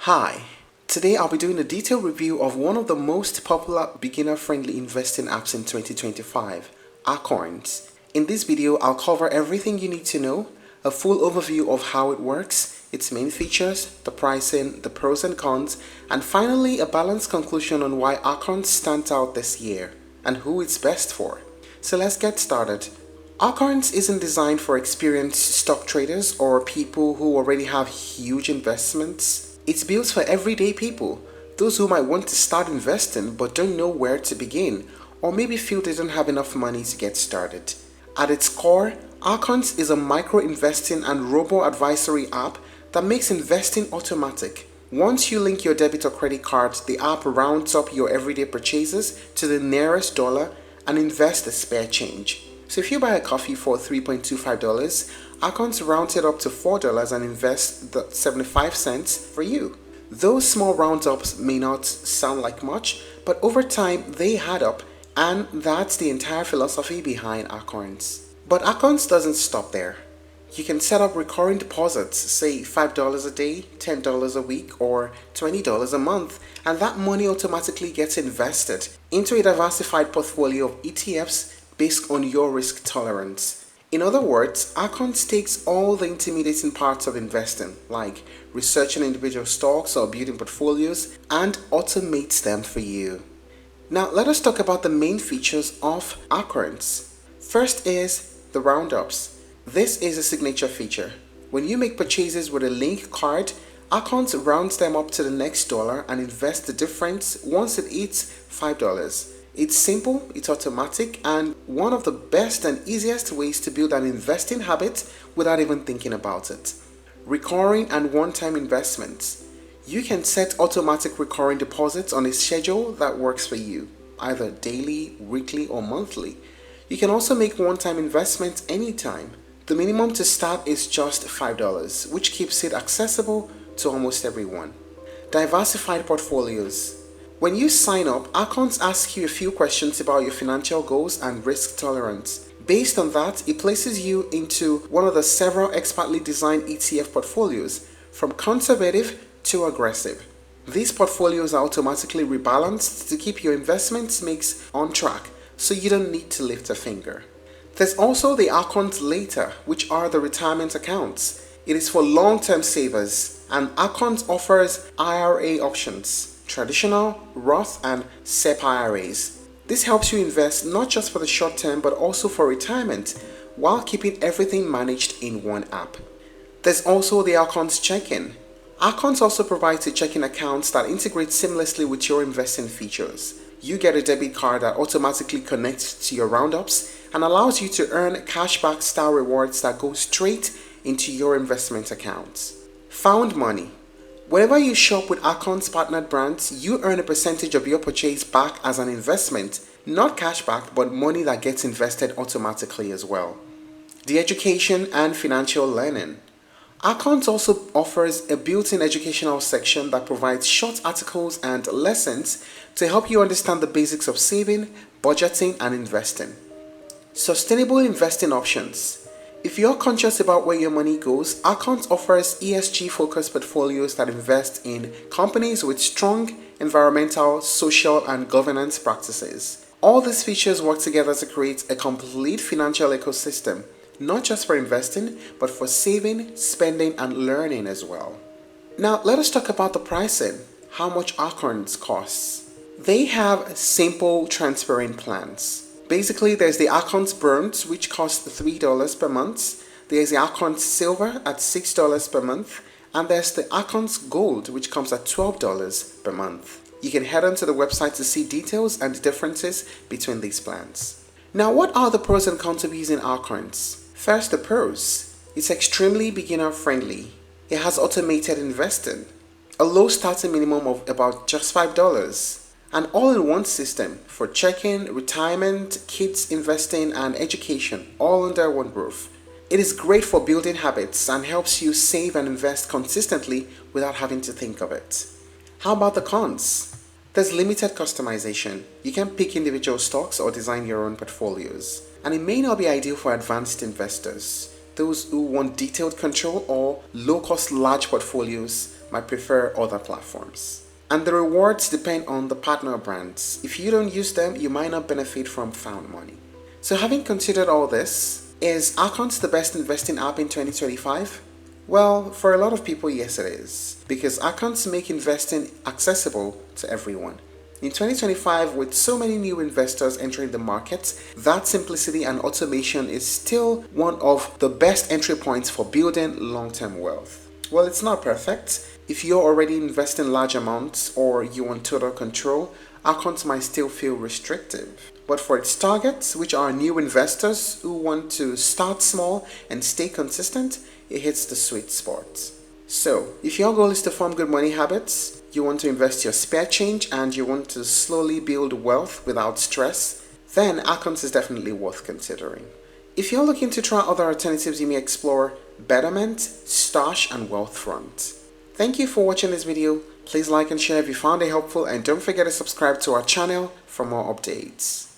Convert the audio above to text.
Hi, today I'll be doing a detailed review of one of the most popular beginner-friendly investing apps in 2025, Acorns. In this video, I'll cover everything you need to know, a full overview of how it works, its main features, the pricing, the pros and cons, and finally a balanced conclusion on why Acorns stands out this year and who it's best for. So let's get started. Acorns isn't designed for experienced stock traders or people who already have huge investments. It's built for everyday people, those who might want to start investing but don't know where to begin, or maybe feel they don't have enough money to get started. At its core, Acorns is a micro-investing and robo-advisory app that makes investing automatic. Once you link your debit or credit card, the app rounds up your everyday purchases to the nearest dollar and invests the spare change. So if you buy a coffee for $3.25, Acorns rounds it up to $4 and invests the 75 cents for you. Those small roundups may not sound like much, but over time they add up, and that's the entire philosophy behind Acorns. But Acorns doesn't stop there. You can set up recurring deposits, say $5 a day, $10 a week, or $20 a month, and that money automatically gets invested into a diversified portfolio of ETFs based on your risk tolerance. In other words, Acorns takes all the intimidating parts of investing, like researching individual stocks or building portfolios, and automates them for you. Now, let us talk about the main features of Acorns. First is the roundups. This is a signature feature. When you make purchases with a link card, Acorns rounds them up to the next dollar and invests the difference once it hits $5. It's simple, it's automatic, and one of the best and easiest ways to build an investing habit without even thinking about it. Recurring and one-time investments. You can set automatic recurring deposits on a schedule that works for you, either daily, weekly, or monthly. You can also make one-time investments anytime. The minimum to start is just $5, which keeps it accessible to almost everyone. Diversified portfolios. When you sign up, Acorns asks you a few questions about your financial goals and risk tolerance. Based on that, it places you into one of the several expertly designed ETF portfolios, from conservative to aggressive. These portfolios are automatically rebalanced to keep your investments mix on track, so you don't need to lift a finger. There's also the Acorns Later, which are the retirement accounts. It is for long-term savers, and Acorns offers IRA options. Traditional, Roth, and SEP IRAs. This helps you invest not just for the short term but also for retirement while keeping everything managed in one app. There's also the Acorns Check-in. Acorns also provides a checking account that integrates seamlessly with your investing features. You get a debit card that automatically connects to your roundups and allows you to earn cashback style rewards that go straight into your investment accounts. Found money. Whenever you shop with Acorns partnered brands, you earn a percentage of your purchase back as an investment, not cashback, but money that gets invested automatically as well. The education and financial learning. Acorns also offers a built-in educational section that provides short articles and lessons to help you understand the basics of saving, budgeting, and investing. Sustainable investing options. If you're conscious about where your money goes, Acorns offers ESG-focused portfolios that invest in companies with strong environmental, social, and governance practices. All these features work together to create a complete financial ecosystem, not just for investing, but for saving, spending, and learning as well. Now, let us talk about the pricing, how much Acorns costs. They have simple, transparent plans. Basically, there's the Acorns Bronze, which costs $3 per month. There's the Acorns Silver at $6 per month. And there's the Acorns Gold, which comes at $12 per month. You can head onto the website to see details and differences between these plans. Now, what are the pros and cons of using Acorns? First, the pros. It's extremely beginner-friendly. It has automated investing. A low starting minimum of about just $5. An all-in-one system for checking, retirement, kids investing, and education, all under one roof. It is great for building habits and helps you save and invest consistently without having to think of it. How about the cons? There's limited customization. You can pick individual stocks or design your own portfolios. And it may not be ideal for advanced investors. Those who want detailed control or low-cost large portfolios might prefer other platforms. And the rewards depend on the partner brands. If you don't use them, you might not benefit from found money. So having considered all this, is Acorns the best investing app in 2025? Well, for a lot of people, yes it is, because Acorns make investing accessible to everyone. In 2025, with so many new investors entering the market, that simplicity and automation is still one of the best entry points for building long-term wealth. Well, it's not perfect. If you're already investing large amounts or you want total control, Acorns might still feel restrictive. But for its targets, which are new investors who want to start small and stay consistent, it hits the sweet spot. So, if your goal is to form good money habits, you want to invest your spare change, and you want to slowly build wealth without stress, then Acorns is definitely worth considering. If you're looking to try other alternatives, you may explore Betterment, Stash, and Wealthfront. Thank you for watching this video. Please like and share if you found it helpful, and don't forget to subscribe to our channel for more updates.